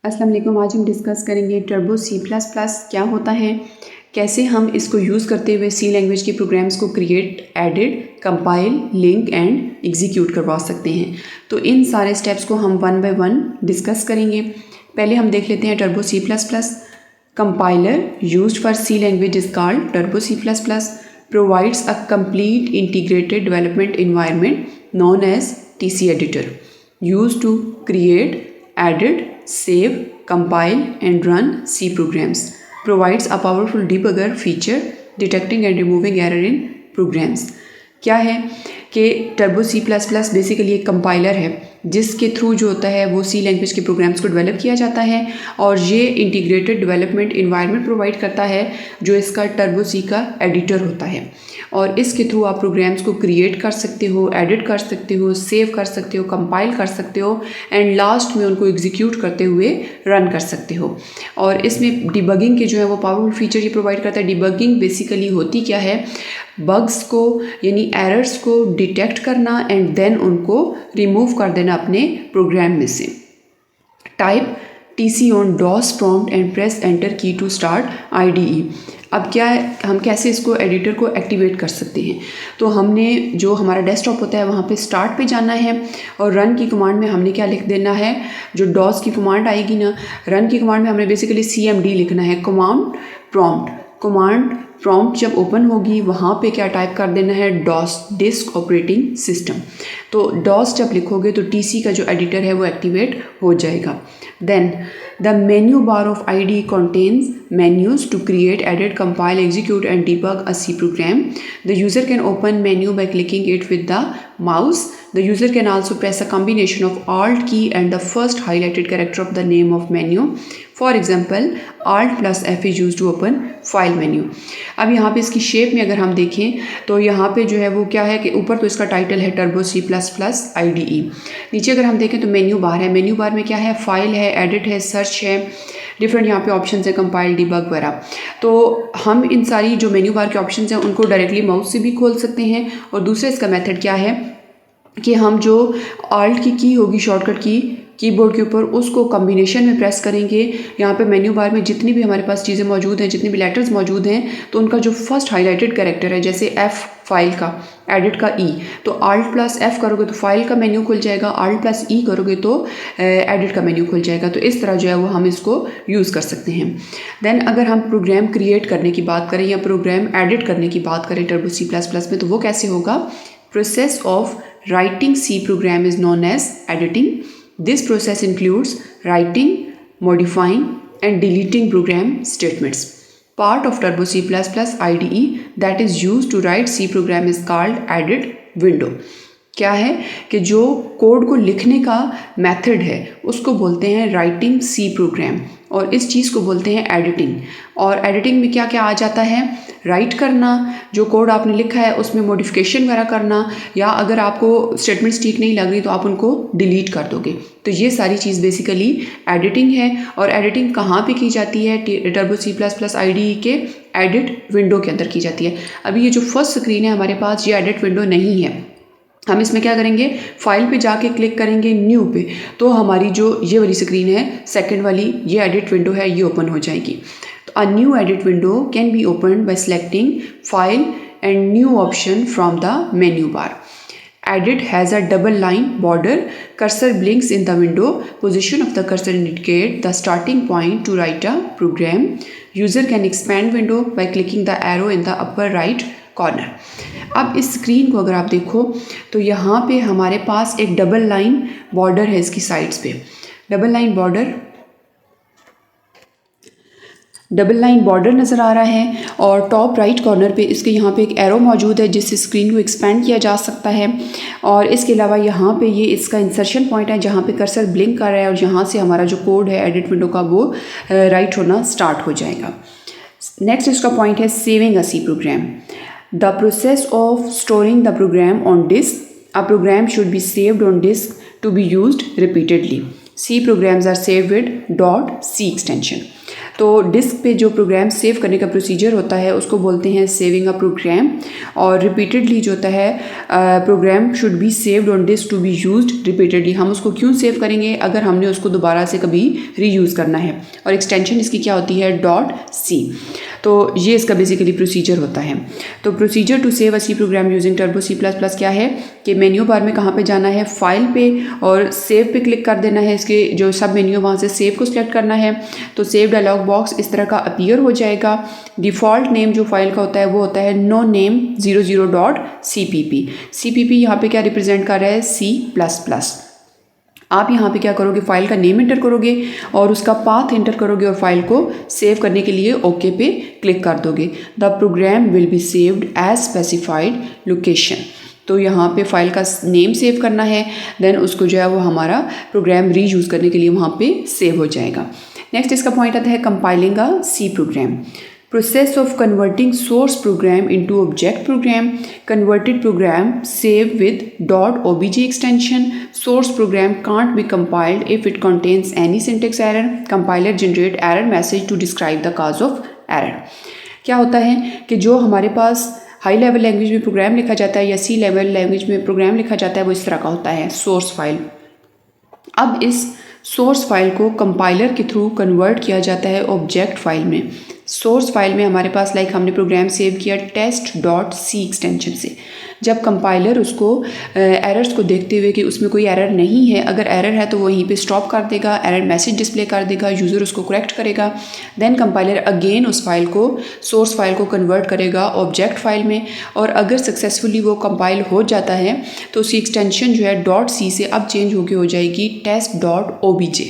अस्सलाम वालेकुम। आज हम डिस्कस करेंगे टर्बो C++ क्या होता है, कैसे हम इसको यूज़ करते हुए सी लैंग्वेज के प्रोग्राम्स को create, edit, compile, link and execute करवा सकते हैं। तो इन सारे स्टेप्स को हम वन बाय वन डिस्कस करेंगे। पहले हम देख लेते हैं turbo C++। Compiler used for C language is called turbo C++, provides a complete integrated development environment known as TC editor, used to create, edit, save, compile and run C programs. Provides a powerful debugger feature detecting and removing error in programs. क्या है कि turbo C++ basically एक compiler है जिसके through जो होता है वो सी लैंग्वेज के प्रोग्राम्स को डेवलप किया जाता है और ये इंटीग्रेटेड डेवलपमेंट इन्वायरमेंट प्रोवाइड करता है जो इसका टर्बो सी का एडिटर होता है। और इसके थ्रू आप प्रोग्राम्स को क्रिएट कर सकते हो, एडिट कर सकते हो, सेव कर सकते हो, कंपाइल कर सकते हो एंड लास्ट में उनको एग्जीक्यूट करते हुए रन कर सकते हो। और इसमें डिबगिंग के जो है वो पावरफुल फीचर ये प्रोवाइड करता है। डिबगिंग बेसिकली होती क्या है, बग्स को यानी एरर्स को डिटेक्ट करना एंड देन उनको रिमूव कर देना अपने प्रोग्राम में से। Type TC on DOS prompt and press enter key to start IDE। अब क्या है, हम कैसे इसको एडिटर को एक्टिवेट कर सकते हैं। तो हमने जो हमारा डेस्कटॉप होता है वहाँ पे स्टार्ट पे जाना है और रन की कमांड में हमने क्या लिख देना है, जो डॉस की कमांड आएगी ना, रन की कमांड में हमने बेसिकली CMD लिखना है, कमांड प्रॉम्प्ट। कमांड प्रॉम्प्ट जब ओपन होगी वहाँ पे क्या टाइप कर देना है, डॉस, डिस्क ऑपरेटिंग सिस्टम। तो डॉस जब लिखोगे तो TC का जो एडिटर है वो एक्टिवेट हो जाएगा। Then the menu bar of IDE contains menus to create, edit, compile, execute and debug a C program. The user can open menu by clicking it with the mouse. The user can also press a combination of Alt key and the first highlighted character of the name of menu. For example, Alt plus F is used to open file menu. अब यहाँ पे इसकी shape में अगर हम देखें तो यहाँ पे जो है वो क्या है कि ऊपर तो इसका टाइटल है टर्बो C++ IDE। नीचे अगर हम देखें तो मेन्यू बार है। मेन्यू बार में क्या है, फाइल है, एडिट है, सर्च है, डिफरेंट यहाँ पे ऑप्शंस है, कंपाइल, डिबग वगैरह। तो हम इन सारी जो मेन्यू बार के ऑप्शंस हैं उनको डायरेक्टली माउस से भी खोल सकते हैं। और दूसरा इसका मेथड क्या है कि हम जो आल्ट की होगी, शॉर्टकट की कीबोर्ड के ऊपर, उसको कॉम्बिनेशन में प्रेस करेंगे। यहाँ पे मेन्यू बार में जितनी भी हमारे पास चीज़ें मौजूद हैं, जितनी भी लेटर्स मौजूद हैं, तो उनका जो फर्स्ट हाईलाइटेड कैरेक्टर है, जैसे F फाइल का, एडिट का E, तो Alt प्लस F करोगे तो फाइल का मेन्यू खुल जाएगा, Alt प्लस E करोगे तो एडिट का मेन्यू खुल जाएगा। तो इस तरह जो है वो हम इसको यूज़ कर सकते हैं। देन अगर हम प्रोग्राम क्रिएट करने की बात करें या प्रोग्राम एडिट करने की बात करें टर्बो C++ में, तो वो कैसे होगा। Process of writing C program is known as editing. This process includes writing, modifying and deleting program statements. Part of Turbo C++ IDE that is used to write C program is called edit window. क्या है कि जो code को लिखने का method है उसको बोलते हैं राइटिंग C प्रोग्राम और इस चीज़ को बोलते हैं एडिटिंग। और एडिटिंग में क्या क्या आ जाता है, राइट करना, जो कोड आपने लिखा है उसमें मॉडिफिकेशन वगैरह करना, या अगर आपको स्टेटमेंट्स ठीक नहीं लग रही तो आप उनको डिलीट कर दोगे। तो ये सारी चीज़ बेसिकली एडिटिंग है। और एडिटिंग कहाँ पे की जाती है, टर्बो C++ IDE के एडिट विंडो के अंदर की जाती है। अभी ये जो फर्स्ट स्क्रीन है हमारे पास, ये एडिट विंडो नहीं है। हम इसमें क्या करेंगे, फाइल पे जाके क्लिक करेंगे न्यू पे, तो हमारी जो ये वाली स्क्रीन है, सेकंड वाली, ये एडिट विंडो है, ये ओपन हो जाएगी। तो a new edit window can be open by selecting file and new option from the menu bar. Edit has a double line border. Cursor blinks in the window. Position of the cursor indicate the starting point to write a program. User can expand window by clicking the arrow in the upper right corner. अब इस screen को अगर आप देखो तो यहाँ पे हमारे पास एक डबल लाइन बॉर्डर है इसकी साइड्स पे। डबल लाइन बॉर्डर नज़र आ रहा है और टॉप राइट कॉर्नर पे इसके यहाँ पे एक एरो मौजूद है जिससे स्क्रीन को एक्सपेंड किया जा सकता है। और इसके अलावा यहाँ पे ये इसका इंसर्शन पॉइंट है जहाँ पे कर्सर ब्लिंक कर रहा है और यहाँ से हमारा जो कोड है एडिट विंडो का वो राइट होना स्टार्ट हो जाएगा। नेक्स्ट इसका पॉइंट है saving a C program. The process of storing the program on disk. A program should be saved on disk to be used repeatedly. C programs are saved with .c extension. तो disk पे जो program save करने का procedure होता है उसको बोलते हैं सेविंग अ प्रोग्राम। और रिपीटेडली जो होता है program should be saved on disk to be used repeatedly. हम उसको क्यों सेव करेंगे? अगर हमने उसको दोबारा से कभी रीयूज़ करना है। और एक्सटेंशन इसकी क्या होती है? .c। तो ये इसका बेसिकली प्रोसीजर होता है। तो procedure to save a C program using turbo C++ क्या है कि मेन्यू बार में कहाँ पे जाना है? फाइल पे, और सेव पे क्लिक कर देना है। इसके जो सब मेन्यू वहाँ से सेव को सिलेक्ट करना है। तो सेव डायलॉग बॉक्स इस तरह का अपीयर हो जाएगा। डिफ़ॉल्ट नेम जो फाइल का होता है वो होता है no name 00.cpp। cpp यहाँ पे क्या रिप्रेजेंट कर रहा है? C++। आप यहाँ पे क्या करोगे? फाइल का नेम इंटर करोगे और उसका पाथ इंटर करोगे और फाइल को सेव करने के लिए ओके पे क्लिक कर दोगे। The program will be saved as specified location. तो यहाँ पे फाइल का नेम सेव करना है, देन उसको जो है वो हमारा प्रोग्राम रीयूज़ करने के लिए वहाँ पे सेव हो जाएगा। नेक्स्ट इसका पॉइंट आता है compiling a C program. Process of converting source program into object program. Converted program save with .obj extension. Source program can't be compiled if it contains any syntax error. Compiler generate error message to describe the cause of error. क्या होता है कि जो हमारे पास high level language में programme लिखा जाता है या सी लेवल लैंग्वेज में प्रोग्राम लिखा जाता है वो इस तरह का होता है, सोर्स फाइल। अब इस सोर्स फाइल को कंपाइलर के थ्रू कन्वर्ट किया जाता है ऑब्जेक्ट फाइल में। सोर्स फाइल में हमारे पास हमने प्रोग्राम सेव किया test.c एक्सटेंशन से। जब कंपाइलर उसको एरर्स को देखते हुए कि उसमें कोई एरर नहीं है, अगर एरर है तो वो वहीं पे स्टॉप कर देगा, एरर मैसेज डिस्प्ले कर देगा, यूज़र उसको करेक्ट करेगा। देन कंपाइलर अगेन उस फाइल को, सोर्स फाइल को कन्वर्ट करेगा ऑब्जेक्ट फाइल में, और अगर सक्सेसफुली वो कंपाइल हो जाता है तो उसकी एक्सटेंशन जो है .c से अब चेंज होकर हो जाएगी test.obj।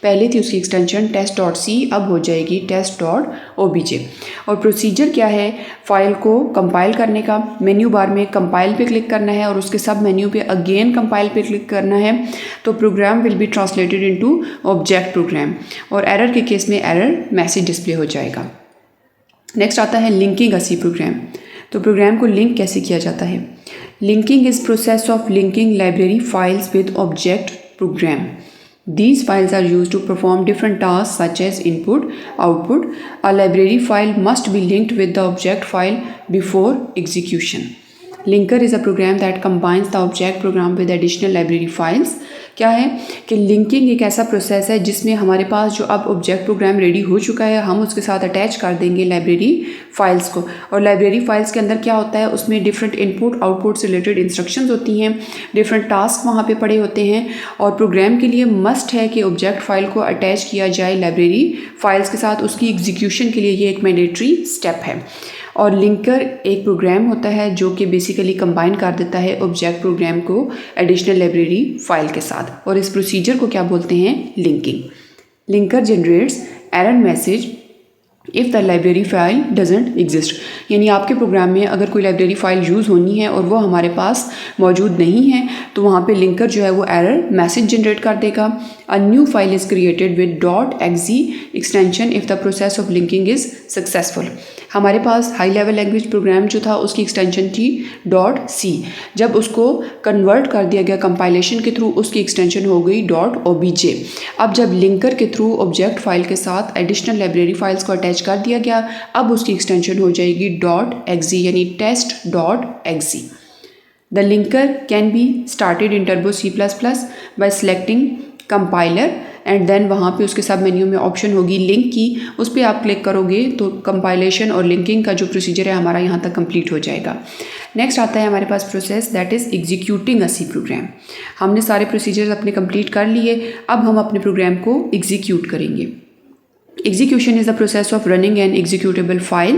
पहले थी उसकी एक्सटेंशन test.c, अब हो जाएगी test.obj। और प्रोसीजर क्या है? फाइल को कंपाइल करने का, मेन्यू बार में कंपाइल पे क्लिक करना है और उसके सब मेन्यू पे अगेन कंपाइल पे क्लिक करना है। तो program will be translated into object program, और एरर के केस में एरर मैसेज डिस्प्ले हो जाएगा। नेक्स्ट आता है लिंकिंग अ सी प्रोग्राम। तो प्रोग्राम को लिंक कैसे किया जाता है? Linking is process of linking library files with object program. These files are used to perform different tasks such as input, output. A library file must be linked with the object file before execution. Linker is a program that combines the object program with additional library files. क्या है कि linking एक ऐसा process है जिसमें हमारे पास जो अब ऑब्जेक्ट प्रोग्राम रेडी हो चुका है हम उसके साथ अटैच कर देंगे लाइब्रेरी फाइल्स को। और लाइब्रेरी फाइल्स के अंदर क्या होता है? उसमें डिफरेंट इनपुट आउटपुट से रिलेटेड इंस्ट्रक्शंस होती हैं, डिफरेंट टास्क वहाँ पे पड़े होते हैं, और प्रोग्राम के लिए मस्ट है कि ऑब्जेक्ट फाइल को अटैच किया जाए लाइब्रेरी फाइल्स के साथ। उसकी एग्जीक्यूशन के लिए ये एक मैंडेटरी स्टेप है। और लिंकर एक प्रोग्राम होता है जो कि बेसिकली कंबाइन कर देता है ऑब्जेक्ट प्रोग्राम को एडिशनल लाइब्रेरी फाइल के साथ, और इस प्रोसीजर को क्या बोलते हैं? Linking. Linker generates error message if the library file doesn't exist. यानी आपके प्रोग्राम में अगर कोई लाइब्रेरी फ़ाइल यूज़ होनी है और वो हमारे पास मौजूद नहीं है तो वहाँ पे लिंकर जो है वो एरर मैसेज जनरेट कर देगा। A new file is created with .exe extension if the process of linking is successful. हमारे पास हाई लेवल लैंग्वेज प्रोग्राम जो था उसकी एक्सटेंशन थी .c। जब उसको कन्वर्ट कर दिया गया कंपाइलेशन के थ्रू उसकी एक्सटेंशन हो गई .obj। अब जब लिंकर के थ्रू ऑब्जेक्ट फाइल के साथ एडिशनल लाइब्रेरी फाइल्स को अटैच कर दिया गया, अब उसकी एक्सटेंशन हो जाएगी .exe यानी test.exe। The linker can be started in turbo C++ by selecting compiler and then वहाँ पे उसके सब मेन्यू में ऑप्शन होगी लिंक की, उस पर आप क्लिक करोगे तो कंपाइलेशन और लिंकिंग का जो प्रोसीजर है हमारा यहाँ तक कंप्लीट हो जाएगा। नेक्स्ट आता है हमारे पास process that is executing a C program. हमने सारे प्रोसीजर्स अपने कंप्लीट कर लिए, अब हम अपने प्रोग्राम को एग्जीक्यूट करेंगे। Execution is the process of running an executable file.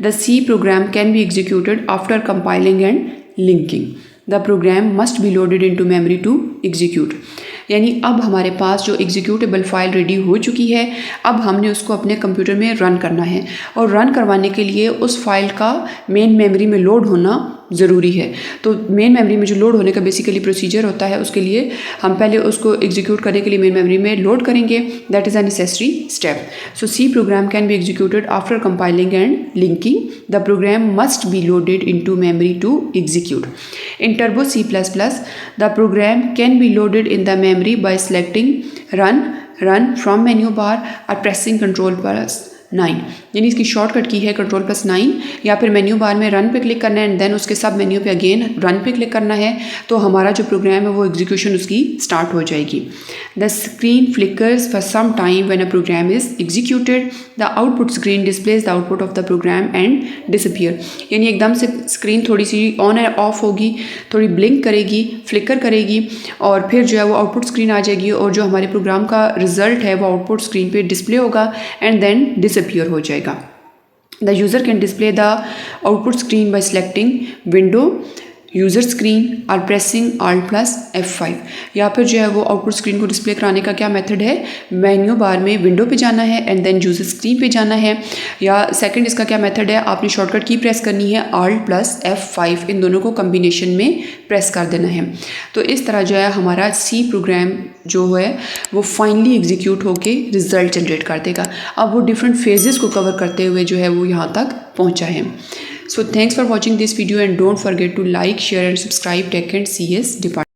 The C program can be executed after compiling and linking. The program must be loaded into memory to execute. यानी अब हमारे पास जो एग्जीक्यूटेबल फाइल रेडी हो चुकी है, अब हमने उसको अपने कंप्यूटर में रन करना है, और रन करवाने के लिए उस फाइल का मेन मेमोरी में लोड होना ज़रूरी है। तो मेन मेमोरी में जो लोड होने का बेसिकली प्रोसीजर होता है, उसके लिए हम पहले उसको एग्जीक्यूट करने के लिए मेन मेमोरी में लोड करेंगे। That is a necessary step. So C program can be executed after compiling and linking. The program must be loaded into memory to execute. In Turbo C++, the program can be loaded in the memory by selecting Run from menu bar or pressing Ctrl+ 9, यानी इसकी shortcut की है Ctrl+9, या फिर menu bar में run पे click करना है एंड देन उसके सब मेन्यू पे अगेन रन पे क्लिक करना है, तो हमारा जो प्रोग्राम है वो एग्जीक्यूशन उसकी स्टार्ट हो जाएगी। The screen flickers for some time when a program is executed, the output screen displays the output of the program and disappear, यानी एकदम से स्क्रीन थोड़ी सी ऑन एंड ऑफ होगी, थोड़ी ब्लिंक करेगी, फ्लिकर करेगी और फिर जो है वो आउटपुट स्क्रीन आ जाएगी और जो हमारे प्रोग्राम का रिजल्ट है वो आउटपुट स्क्रीन पे डिस्प्ले होगा एंड देन डिसअपीयर हो जाएगा। The user can display the output screen bye selecting window, user screen और प्रेसिंग Alt+F5, या फिर जो है वो आउटपुट स्क्रीन को डिस्प्ले कराने का क्या मेथड है, मेन्यू बार में विंडो पे जाना है एंड देन यूज़र स्क्रीन पे जाना है, या सेकंड इसका क्या मेथड है, आपने शॉर्टकट की प्रेस करनी है Alt+F5, इन दोनों को कम्बिनेशन में प्रेस कर देना है। तो इस तरह जो है हमारा सी प्रोग्राम जो है वो फाइनली एग्जीक्यूट होके रिजल्ट जनरेट कर देगा। अब वो डिफरेंट फेजेस को कवर करते हुए जो है वो यहाँ तक पहुँचा है। So thanks for watching this video and don't forget to like, share and subscribe Tech and CS Department.